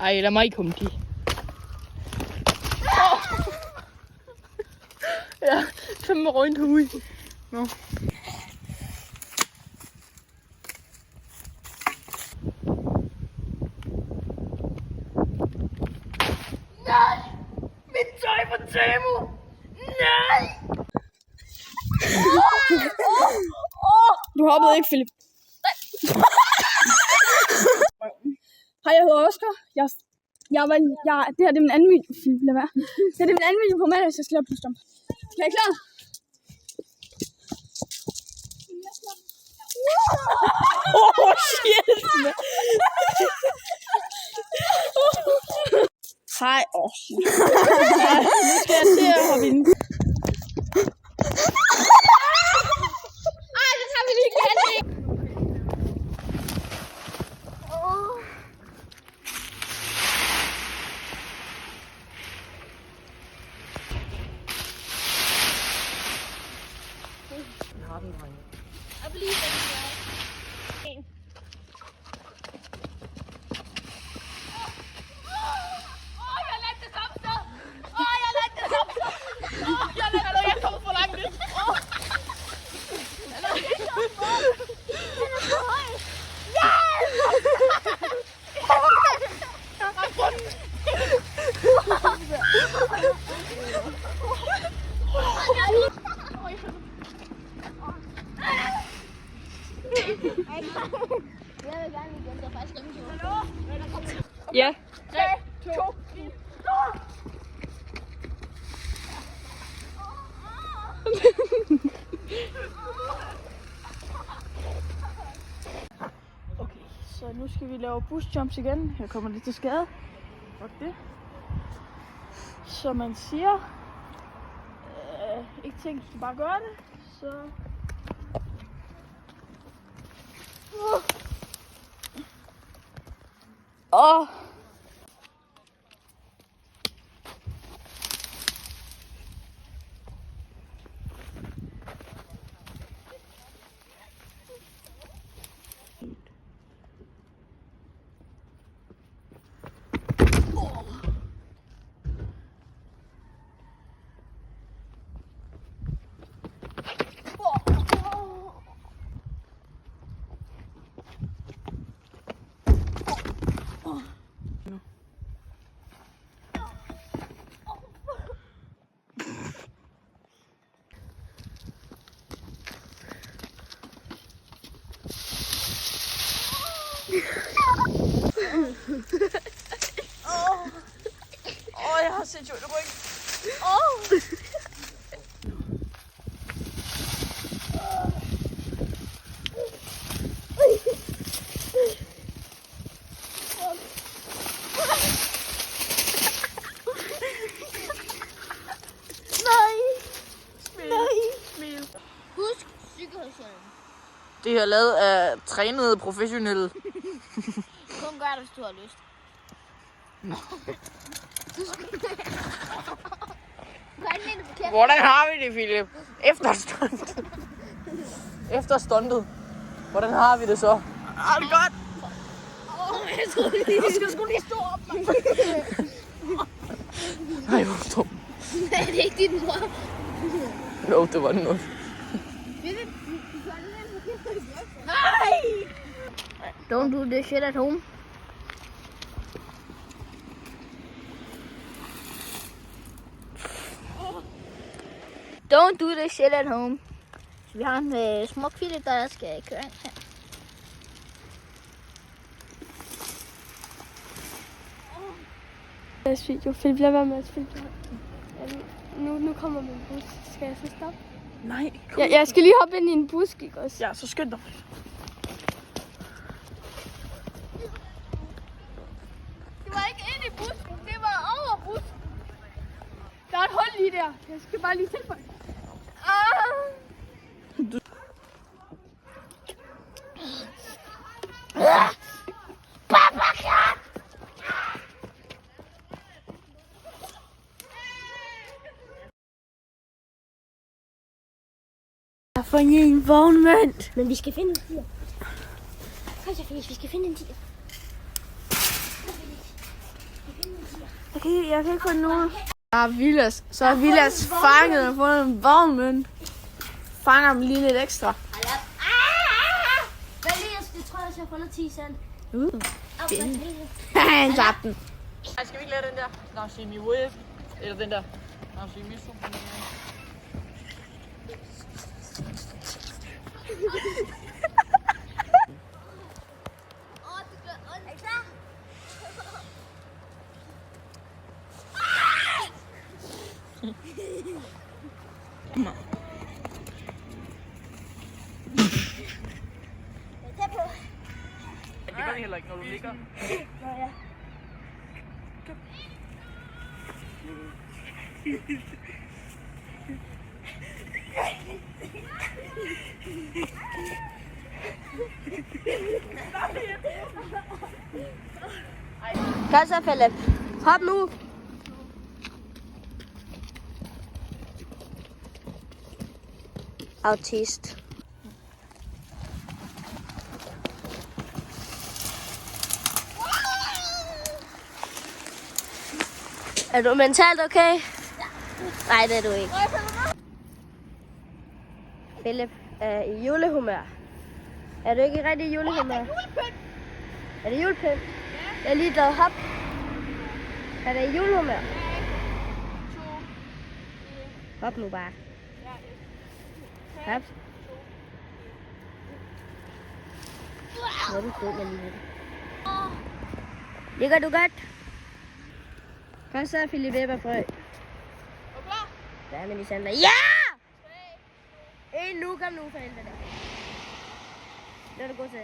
Ej, lad mig komme til. Ja, fandme røgn på ud. Nå. Nej! Mit tøj på Temu! Nej! Du hoppede ikke, Philip. Hej, jeg hedder Oscar. Det her det er min anden video. Philip, lad være. Det her det er min anden video på mandag, så jeg skal lave push-jump. Er I klar? Shit. Hej, Oscar. Nu skal jeg til at hoppe ind. Ej, det tager vi lige igen. Ja. 3, 2, 1. Okay, så nu skal vi lave boost jumps igen. Her kommer lidt til skade. Fuck det. Som man siger. Ikke tænk, du skal bare gøre det. Så... Åh! Jeg har set jo det ryg. Husk sikkerhedshjelm. Det er lavet af trænede professionelle. Kun gør det, hvis du har lyst. Hvordan har vi det, Philip? Efter stuntet. Hvordan har vi det så? Har det godt? Jeg troede lige. Du skal sgu lige stå op, mand. Nej, hvor dum. Er det ikke din mor? Jo, det var den noget. Nej! Don't do this shit at home. Don't do this shit at home. Så vi har en smuk Philip, der skal køre ind her. Deres video. Philip, lad være med at spille. Nu kommer min bus. Skal jeg så stoppe? Nej. Jeg skal lige hoppe ind i en busk, ikke også? Ja, så skynd dig. Det var ikke ind i busken, det var over busken. Der er et hul lige der. Jeg skal bare lige tilføje. Jeg får en vognmand. Men vi skal finde en tiger. Kom så, Felix, vi skal finde en tiger. Jeg kan ikke få nogen. Så er Vilas fanget og fået en vognmøn. Fanger dem lige lidt ekstra. Det tror jeg, jeg har fundet 10 cent. Han tabte den. Ej, skal vi ikke lave den der? Now see me wave. Eller den der. Now see me super. Det gør vi heller ikke, når du ligger. Kom så, Philip. Hop nu. Autist. Er du mentalt okay? Ja. Nej, det er du ikke. Philip er i julehumør. Er du ikke i rigtig julehumør? Er det julepynt? Ja. Jeg er lige lavet hop. Er det i julehumør? Hop nu bare. Hop. Hvor er du god med livet? Ligger du godt? Kom så, Philip Eberfrø. Er du klar? Ja, men Lisander. Ja! En nu, kom nu, forældre der. Det er du god til.